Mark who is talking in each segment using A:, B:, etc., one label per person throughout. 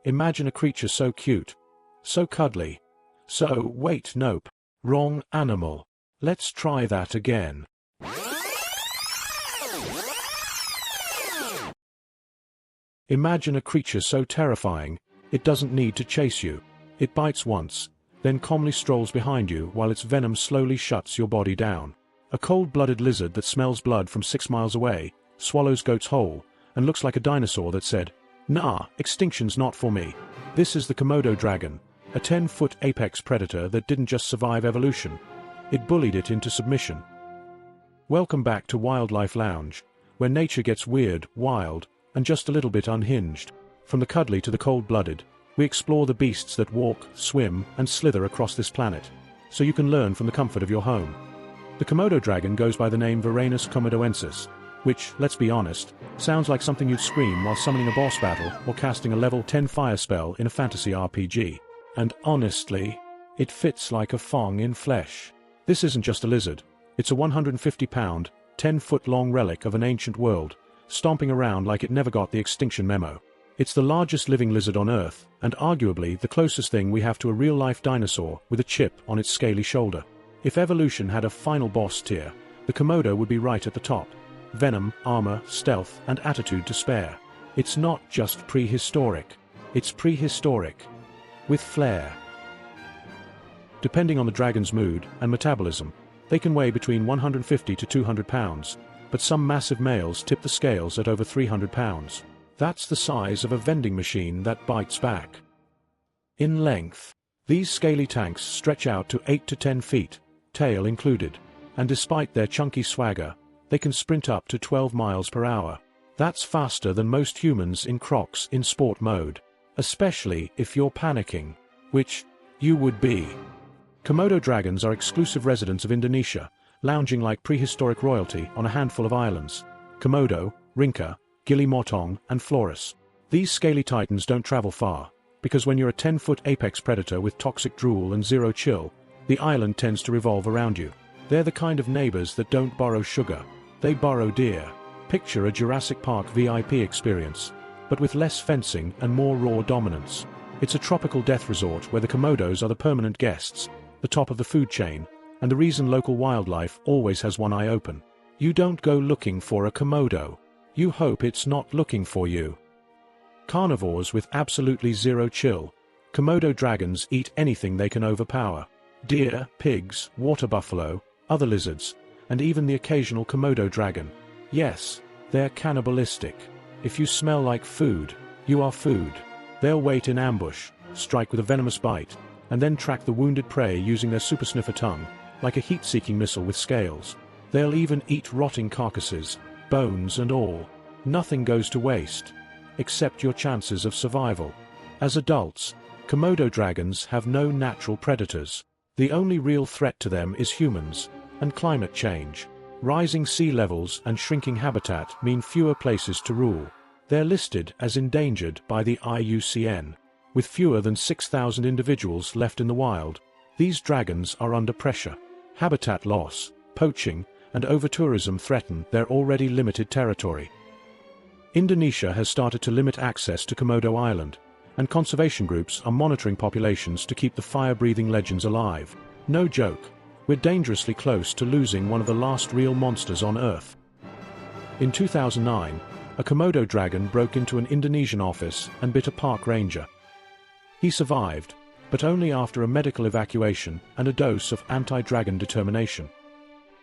A: Imagine a creature so cute, so cuddly. So, wait, nope. Wrong animal. Let's try that again. Imagine a creature so terrifying, it doesn't need to chase you. It bites once, then calmly strolls behind you while its venom slowly shuts your body down. A cold-blooded lizard that smells blood from 6 miles away, swallows goats whole, and looks like a dinosaur that said, "Nah, extinction's not for me." This is the Komodo dragon, a 10-foot apex predator that didn't just survive evolution, it bullied it into submission. Welcome back to WildLifeLounge, where nature gets weird, wild, and just a little bit unhinged. From the cuddly to the cold-blooded, we explore the beasts that walk, swim, and slither across this planet, so you can learn from the comfort of your home. The Komodo dragon goes by the name Varanus komodoensis, which, let's be honest, sounds like something you'd scream while summoning a boss battle or casting a level 10 fire spell in a fantasy RPG. And honestly, it fits like a thong in flesh. This isn't just a lizard, it's a 150-pound, 10-foot-long relic of an ancient world, stomping around like it never got the extinction memo. It's the largest living lizard on Earth, and arguably the closest thing we have to a real-life dinosaur with a chip on its scaly shoulder. If evolution had a final boss tier, the Komodo would be right at the top. Venom, armor, stealth, and attitude to spare. It's not just prehistoric. It's prehistoric. With flair. Depending on the dragon's mood and metabolism, they can weigh between 150 to 200 pounds, but some massive males tip the scales at over 300 pounds. That's the size of a vending machine that bites back. In length, these scaly tanks stretch out to 8 to 10 feet, tail included, and despite their chunky swagger, they can sprint up to 12 miles per hour. That's faster than most humans in Crocs in sport mode, especially if you're panicking, which you would be. Komodo dragons are exclusive residents of Indonesia, lounging like prehistoric royalty on a handful of islands: Komodo, Rinca, Gili Motong, and Flores. These scaly titans don't travel far, because when you're a 10-foot apex predator with toxic drool and zero chill, the island tends to revolve around you. They're the kind of neighbors that don't borrow sugar, they borrow deer. Picture a Jurassic Park VIP experience, but with less fencing and more raw dominance. It's a tropical death resort where the Komodos are the permanent guests, the top of the food chain, and the reason local wildlife always has one eye open. You don't go looking for a Komodo. You hope it's not looking for you. Carnivores with absolutely zero chill, Komodo dragons eat anything they can overpower. Deer, pigs, water buffalo, other lizards, and even the occasional Komodo dragon. Yes, they're cannibalistic. If you smell like food, you are food. They'll wait in ambush, strike with a venomous bite, and then track the wounded prey using their super sniffer tongue, like a heat-seeking missile with scales. They'll even eat rotting carcasses, bones and all. Nothing goes to waste, except your chances of survival. As adults, Komodo dragons have no natural predators. The only real threat to them is humans, and climate change. Rising sea levels and shrinking habitat mean fewer places to rule. They're listed as endangered by the IUCN. With fewer than 6,000 individuals left in the wild, these dragons are under pressure. Habitat loss, poaching, and over-tourism threaten their already limited territory. Indonesia has started to limit access to Komodo Island, and conservation groups are monitoring populations to keep the fire-breathing legends alive. No joke, we're dangerously close to losing one of the last real monsters on Earth. In 2009, a Komodo dragon broke into an Indonesian office and bit a park ranger. He survived, but only after a medical evacuation and a dose of anti-dragon determination.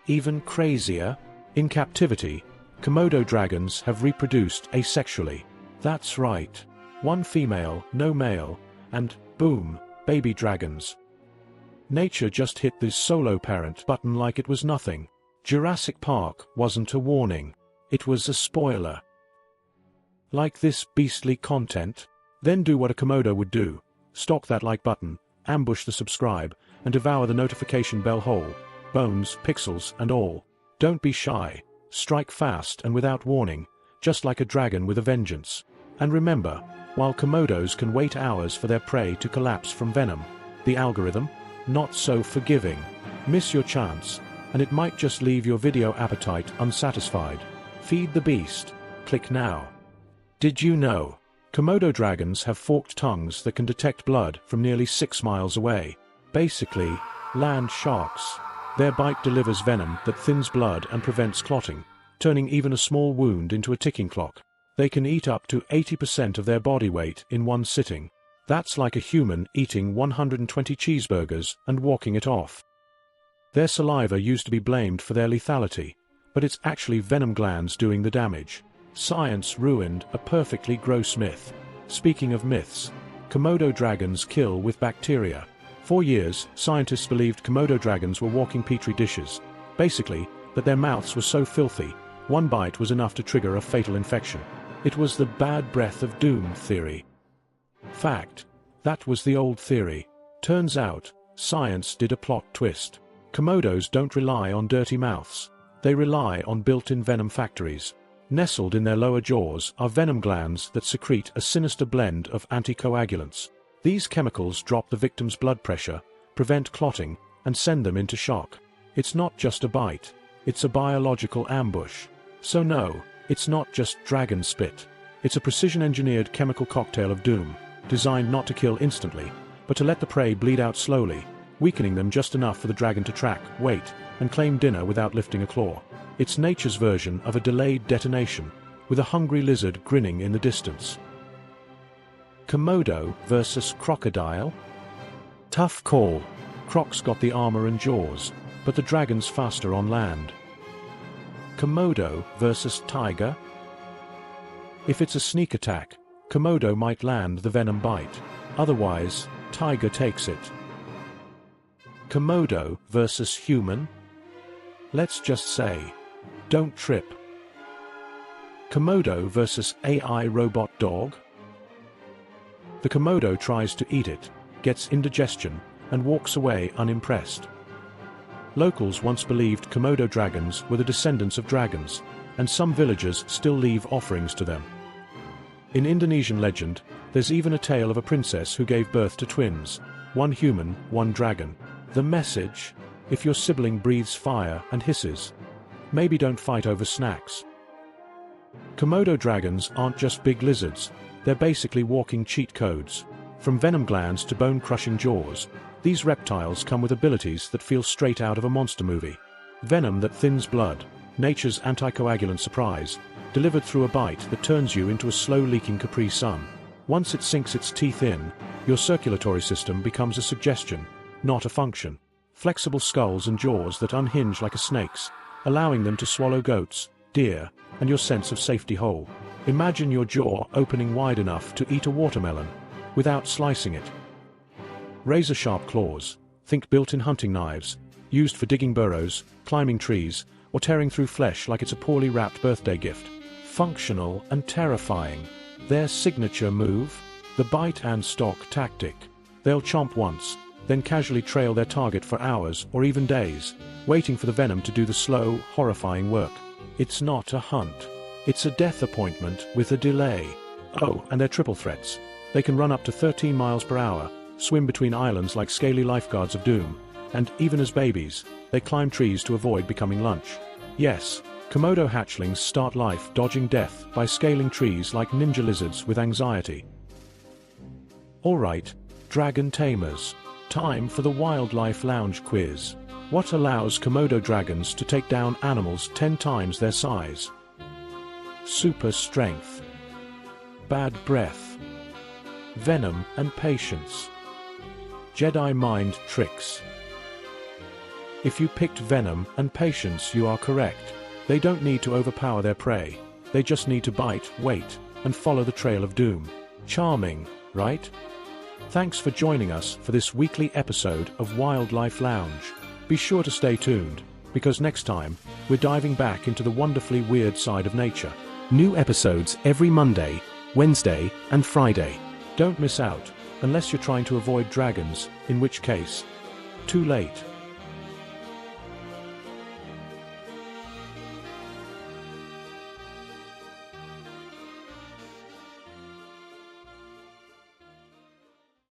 A: Even crazier, in captivity, Komodo dragons have reproduced asexually. That's right. One female, no male, and, boom, baby dragons. Nature just hit the solo parent button like it was nothing. Jurassic Park wasn't a warning. It was a spoiler. Like this beastly content? Then do what a Komodo would do. Stalk that like button, ambush the subscribe, and devour the notification bell whole. Bones, pixels, and all. Don't be shy. Strike fast and without warning, just like a dragon with a vengeance. And remember, while Komodos can wait hours for their prey to collapse from venom, the algorithm, not so forgiving. Miss your chance, and it might just leave your video appetite unsatisfied. Feed the beast. Click now. Did you know? Komodo dragons have forked tongues that can detect blood from nearly 6 miles away. Basically, land sharks. Their bite delivers venom that thins blood and prevents clotting, turning even a small wound into a ticking clock. They can eat up to 80% of their body weight in one sitting. That's like a human eating 120 cheeseburgers and walking it off. Their saliva used to be blamed for their lethality, but it's actually venom glands doing the damage. Science ruined a perfectly gross myth. Speaking of myths, Komodo dragons kill with bacteria. For years, scientists believed Komodo dragons were walking petri dishes. Basically, that their mouths were so filthy, one bite was enough to trigger a fatal infection. It was the bad breath of doom theory. Fact. That was the old theory. Turns out, science did a plot twist. Komodos don't rely on dirty mouths. They rely on built-in venom factories. Nestled in their lower jaws are venom glands that secrete a sinister blend of anticoagulants. These chemicals drop the victim's blood pressure, prevent clotting, and send them into shock. It's not just a bite. It's a biological ambush. So no, it's not just dragon spit. It's a precision-engineered chemical cocktail of doom, designed not to kill instantly, but to let the prey bleed out slowly, weakening them just enough for the dragon to track, wait, and claim dinner without lifting a claw. It's nature's version of a delayed detonation, with a hungry lizard grinning in the distance. Komodo versus crocodile? Tough call. Croc's got the armor and jaws, but the dragon's faster on land. Komodo versus tiger? If it's a sneak attack, Komodo might land the venom bite. Otherwise, tiger takes it. Komodo versus human? Let's just say, don't trip. Komodo versus AI robot dog? The Komodo tries to eat it, gets indigestion, and walks away unimpressed. Locals once believed Komodo dragons were the descendants of dragons, and some villagers still leave offerings to them. In Indonesian legend, there's even a tale of a princess who gave birth to twins, one human, one dragon. The message: if your sibling breathes fire and hisses, maybe don't fight over snacks. Komodo dragons aren't just big lizards, they're basically walking cheat codes. From venom glands to bone-crushing jaws, these reptiles come with abilities that feel straight out of a monster movie. Venom that thins blood, nature's anticoagulant surprise, delivered through a bite that turns you into a slow-leaking Capri Sun. Once it sinks its teeth in, your circulatory system becomes a suggestion, not a function. Flexible skulls and jaws that unhinge like a snake's, allowing them to swallow goats, deer, and your sense of safety whole. Imagine your jaw opening wide enough to eat a watermelon, without slicing it. Razor-sharp claws, think built-in hunting knives, used for digging burrows, climbing trees, or tearing through flesh like it's a poorly wrapped birthday gift. Functional and terrifying. Their signature move? The bite and stalk tactic. They'll chomp once, then casually trail their target for hours or even days, waiting for the venom to do the slow, horrifying work. It's not a hunt. It's a death appointment with a delay. Oh, and they're triple threats. They can run up to 13 miles per hour, swim between islands like scaly lifeguards of doom, and even as babies, they climb trees to avoid becoming lunch. Yes, Komodo hatchlings start life dodging death by scaling trees like ninja lizards with anxiety. Alright, dragon tamers. Time for the Wildlife Lounge quiz. What allows Komodo dragons to take down animals 10 times their size? Super strength. Bad breath. Venom and patience. Jedi mind tricks. If you picked venom and patience, you are correct. They don't need to overpower their prey. They just need to bite, wait, and follow the trail of doom. Charming, right? Thanks for joining us for this weekly episode of Wildlife Lounge. Be sure to stay tuned, because next time, we're diving back into the wonderfully weird side of nature. New episodes every Monday, Wednesday, and Friday. Don't miss out, unless you're trying to avoid dragons, in which case, too late.